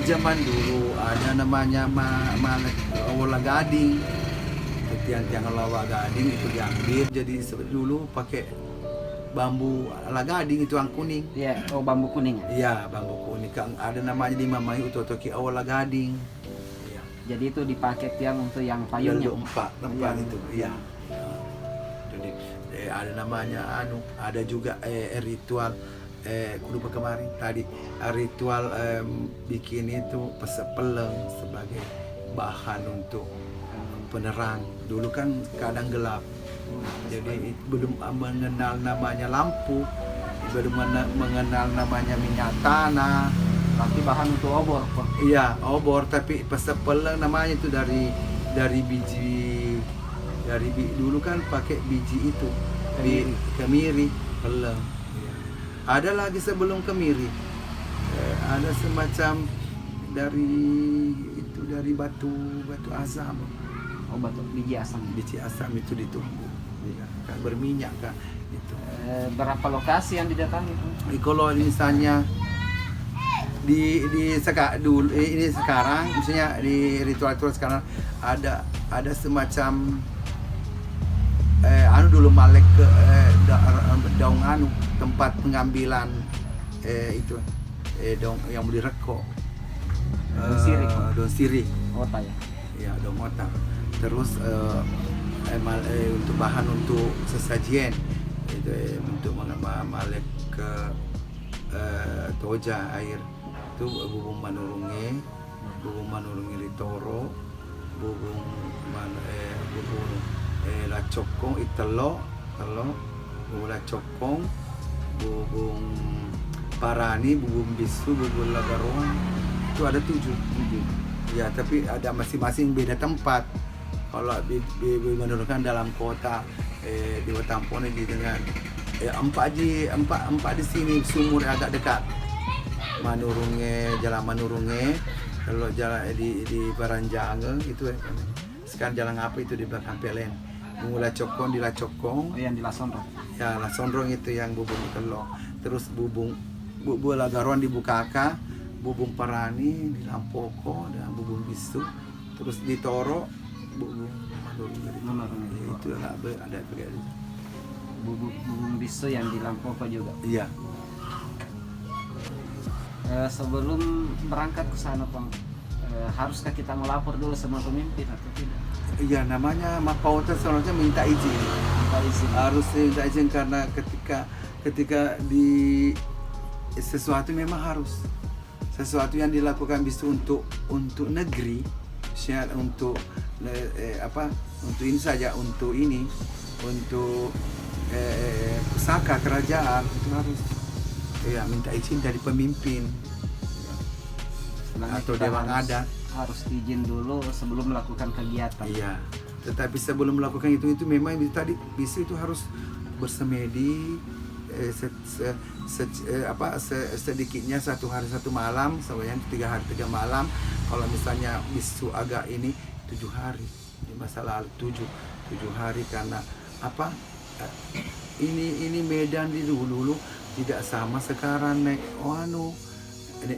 zaman dulu ada namanya Wala Gading, tiang-tiang lawa gading itu diambil. Jadi dulu pakai bambu ala gading itu yang kuning. Iya, oh bambu kuning. Iya, bambu kuning. Kan ada namanya di Mamai Utotoki Awala Gading. Iya. Jadi itu dipakai tiang untuk yang payungnya. Lalu empat itu. Iya. Jadi ada namanya ada juga ritual kudu kemarin tadi ritual bikin itu pesepeleng sebagai bahan untuk penerang. Dulu kan kadang gelap, jadi belum mengenal namanya lampu, belum mengenal namanya minyak tanah. Tapi bahan untuk obor, Pak. Iya, obor, tapi pesepeleng namanya itu dari biji, dulu kan pakai biji itu kemiri peleng. Ada lagi sebelum kemiri, ada semacam dari batu asam. Oh, biji asam. Biji asam itu ditumbuk, ya, kan berminyak kan itu. Berapa lokasi yang didatangi? Kalau misalnya ini sekarang, misalnya di ritual sekarang ada semacam dulu malek ke daun tempat pengambilan itu daun yang boleh rekok, daun sirih, Kota ya. ya daun otak. Terus untuk bahan untuk sesajian itu untuk malek ke toja air itu bubung manurungi litoro, bubung lacokong itelo, bubung lacokong, bubung parani, bubung bisu, bubung lagaruan. Itu ada 7. Ya, tapi ada masing-masing beda tempat. Kalau menurunkan dalam kota di Watampone di dengan empat di sini sumur agak dekat. Jalan Manurunge, kalau jalan di Baranjang itu sekarang jalan apa itu di belakang PLN. Mulai Cokong di Lacokong. Oh, yang di Lasonrong. Ya, Lasonrong itu yang bubung telok. Terus bubung Lagaruan di Bukaka, bubung Parani di Lampoko dan bubung Bisu. Terus di Toro bubung Manurunge. Itu ada pakai bubung bisu yang di Lampoko juga. Iya. Sebelum berangkat ke sana, Bang, haruskah kita melapor dulu sama pemimpin atau tidak? Iya, namanya Mapauta seharusnya minta izin. Harus minta izin karena ketika di sesuatu memang harus sesuatu yang dilakukan bisa untuk negeri, misalnya untuk untuk ini saja, untuk pusaka kerajaan itu harus minta izin dari pemimpin atau dewan adat. Harus izin dulu sebelum melakukan kegiatan. Iya, tetapi sebelum melakukan itu memang tadi bisu itu harus bersemedi sedikitnya 1 hari 1 malam, sebanyak 3 hari 3 malam. Kalau misalnya bisu agak ini 7 hari, di masa lalu 7 hari karena ini Medan di dulu tidak sama sekarang naik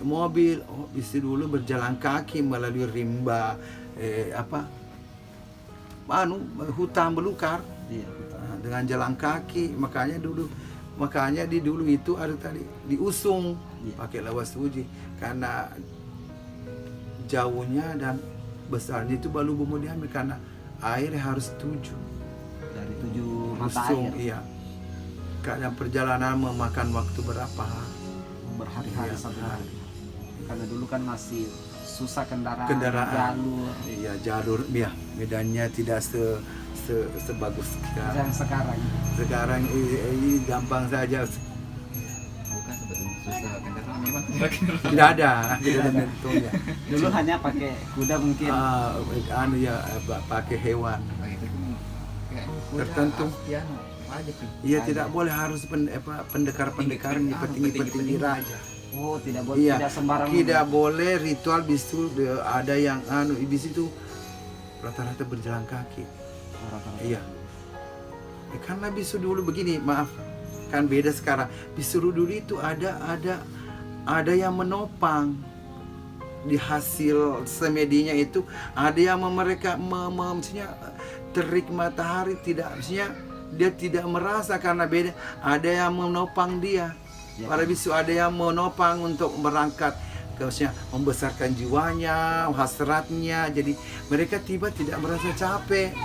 mobil. Bisa dulu berjalan kaki melalui rimba hutan belukar. Iya, dengan jalan kaki. Makanya di dulu itu ada tadi diusung pakai lawas uji karena jauhnya dan besarnya itu baru mau diambil karena air harus 7 dari 7 mata usung, air. iya. Kadang perjalanan memakan waktu berapa? Berhari-hari Iya, satu hari. Karena dulu kan masih susah kendaraan. Jalur. Iya, jalur. Ya, medannya tidak sebagus yang sekarang. Sekarang ini gampang saja. Bukan sebetulnya susah kendaraan memang. Tidak ada tentunya. Dulu hanya pakai kuda mungkin. Pakai hewan tertentu. Iya, tidak boleh harus pendekar-pendekarnya, petinggi-petinggi raja. Oh, tidak boleh, Iya, tidak sembarang. tidak boleh ritual bisu. Ada yang bisu itu rata-rata berjalan kaki. Iya. Karena bisu dulu begini, maaf, kan beda sekarang. Bisu dulu itu ada yang menopang. di hasil semedinya itu ada yang mereka maksudnya terik matahari, tidak, maksudnya dia tidak merasa karena beda. Ada yang menopang dia, Ya. para bisu ada yang menopang untuk berangkat, maksudnya membesarkan jiwanya, hasratnya. Jadi mereka tiba tidak merasa capek.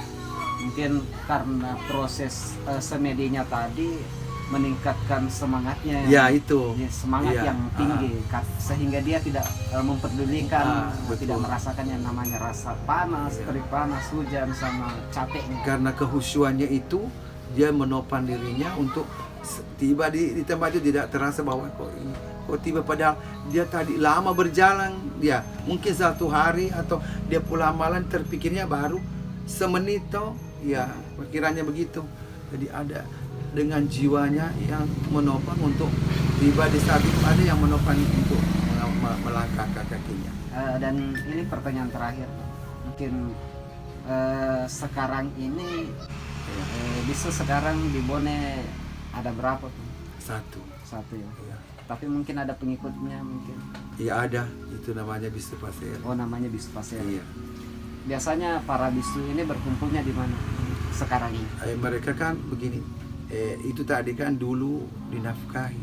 Mungkin karena proses semedinya tadi meningkatkan semangatnya, Ya itu. ya, semangat Iya, yang tinggi, sehingga dia tidak memperdulikan, betul. tidak merasakan yang namanya rasa panas, Iya. terik panas, hujan, sama capeknya. Karena kehusuannya itu dia menopang dirinya untuk tiba di tempat itu tidak terasa bahwa kok tiba, padahal dia tadi lama berjalan, dia mungkin 1 hari atau dia pulang malam terpikirnya baru semenit toh, ya perkiranya begitu. Jadi ada dengan jiwanya yang menopang untuk tiba di saat itu, ada yang menopang untuk melangkahkan kakinya. Dan ini pertanyaan terakhir, mungkin sekarang ini bisa sekarang di Bone ada berapa tuh? Satu ya. Ya. Tapi mungkin ada pengikutnya mungkin. Iya ada, itu namanya bisu pasir. Oh, namanya bisu pasir. Iya. Biasanya para bisu ini berkumpulnya di mana sekarang ini? Mereka kan begini, itu tadi kan dulu dinafkahi.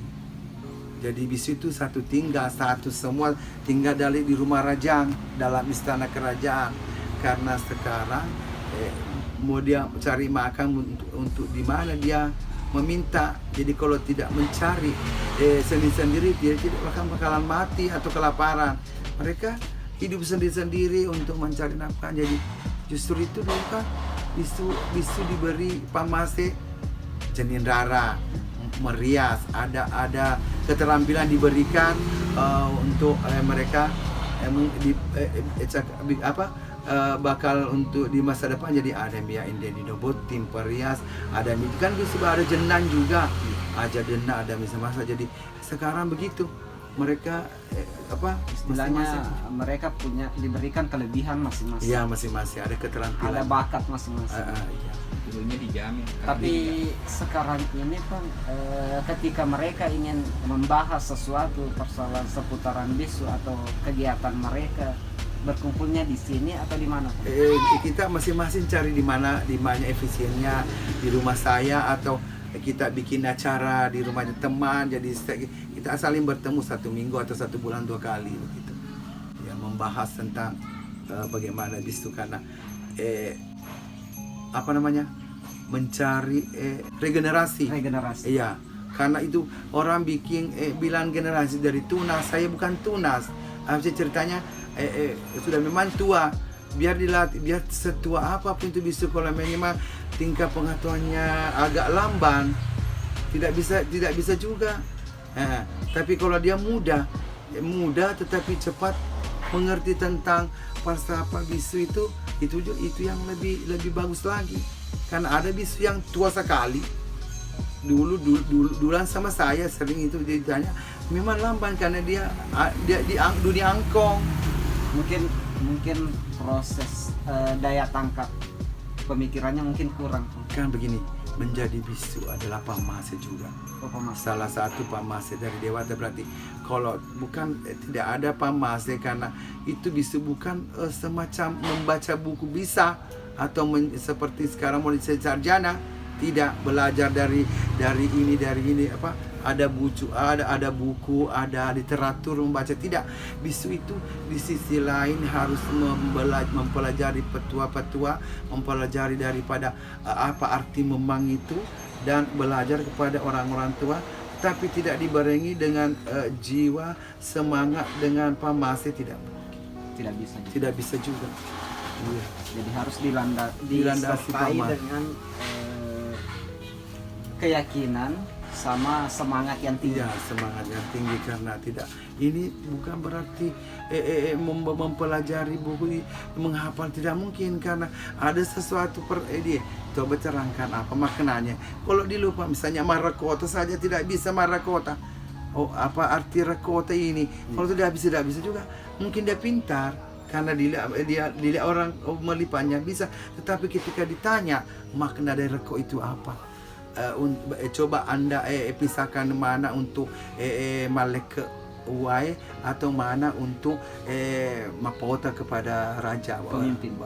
Jadi bisu itu satu tinggal, satu semua tinggal di rumah rajang, dalam istana kerajaan. Karena sekarang mau dia cari makan untuk di mana dia meminta. Jadi kalau tidak mencari sendiri-sendiri, dia tidak bakalan mati atau kelaparan. Mereka hidup sendiri-sendiri untuk mencari nafkah. Jadi justru itu dulu kan bisu diberi pamase, jenindara, merias, ada keterampilan diberikan untuk mereka bakal untuk di masa depan. Jadi ada Mia Indendinobot, tim perias, ada kan bisa ada jenang juga, aja dena ada masa-masa. Jadi sekarang begitu mereka Istilahnya masing-masing. mereka punya diberikan kelebihan masing-masing. Iya, masing-masing ada keterampilan. Ada bakat masing-masing. Iya. dulunya dijamin. Tapi sekarang ini kan ketika mereka ingin membahas sesuatu persoalan seputaran bisu atau kegiatan mereka, berkumpulnya di sini atau di mana? Kita masing-masing cari di mana efisiennya, di rumah saya atau kita bikin acara di rumah teman. Jadi kita saling bertemu 1 minggu atau 1 bulan 2 kali begitu. Ya, membahas tentang bagaimana bisu, karena mencari regenerasi. Iya, karena itu orang bilang generasi dari tunas. Saya bukan tunas. Ceritanya sudah memang tua. Biar dilatih, biar setua apapun itu bisu, kalau memang tingkat pengetahuannya agak lamban, tidak bisa juga. Tapi kalau dia muda tetapi cepat mengerti tentang falsafah bisu itu yang lebih bagus lagi. Karena ada bisu yang tua sekali. Duluan sama saya sering itu ditanya, memang lamban karena dia di dunia angkong. Mungkin proses daya tangkap pemikirannya mungkin kurang. Kan begini, menjadi bisu adalah pamase juga. Salah satu pamase dari Dewata. Berarti kalau bukan tidak ada pamase, karena itu bisu bukan semacam membaca buku bisa atau seperti sekarang mau sarjana, tidak belajar dari ini ada buku, ada literatur membaca. Tidak, bisu itu di sisi lain harus mempelajari petua-petua, mempelajari daripada apa arti memang itu, dan belajar kepada orang-orang tua, tapi tidak dibarengi dengan jiwa semangat dengan pamase. Tidak bisa juga. Iya. Jadi harus Dilandasi disertai pamase dengan keyakinan sama semangat yang tinggi. Iya, semangat yang tinggi. Karena ini bukan berarti mempelajari buku, menghafal, tidak mungkin, karena ada sesuatu dia coba terangkan apa maknanya. Kalau dilupa misalnya marakota saja tidak bisa marakota. Oh, apa arti rakota ini? Kalau tidak bisa juga. Mungkin dia pintar karena dilihat orang melipatnya bisa, tetapi ketika ditanya makna dari reko itu apa? Coba Anda pisahkan mana untuk malek uai atau mana untuk mapota kepada raja Pemimpin.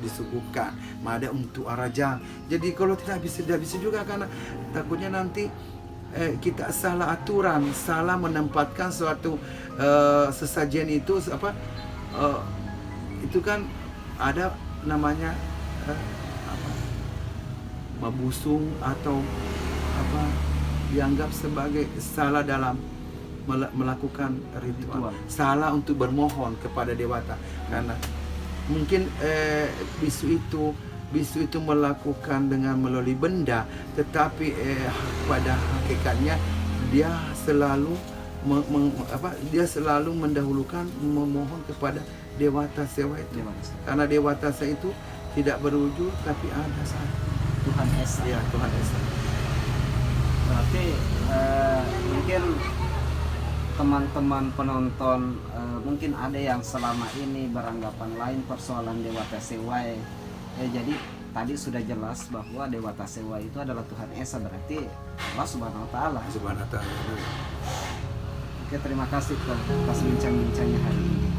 disuguhkan ada untuk raja. Jadi kalau tidak bisa juga karena takutnya nanti kita salah aturan, salah menempatkan suatu sesajen itu itu kan ada namanya mabusung atau dianggap sebagai salah dalam melakukan ritual, salah untuk bermohon kepada dewata, karena mungkin bisu itu melakukan dengan melalui benda, tetapi pada hakikatnya dia selalu mendahulukan memohon kepada dewata sewa itu, karena dewata sewa itu tidak berwujud tapi ada satu, Tuhan Esa. ya, Tuhan Esa. Berarti mungkin teman-teman penonton mungkin ada yang selama ini beranggapan lain persoalan Dewata Sewai. Jadi tadi sudah jelas bahwa Dewata Sewai itu adalah Tuhan Esa, berarti Allah Subhanahu wa Ta'ala. Subhanahu wa ta'ala. Oke, terima kasih atas bincang-bincangnya hari ini.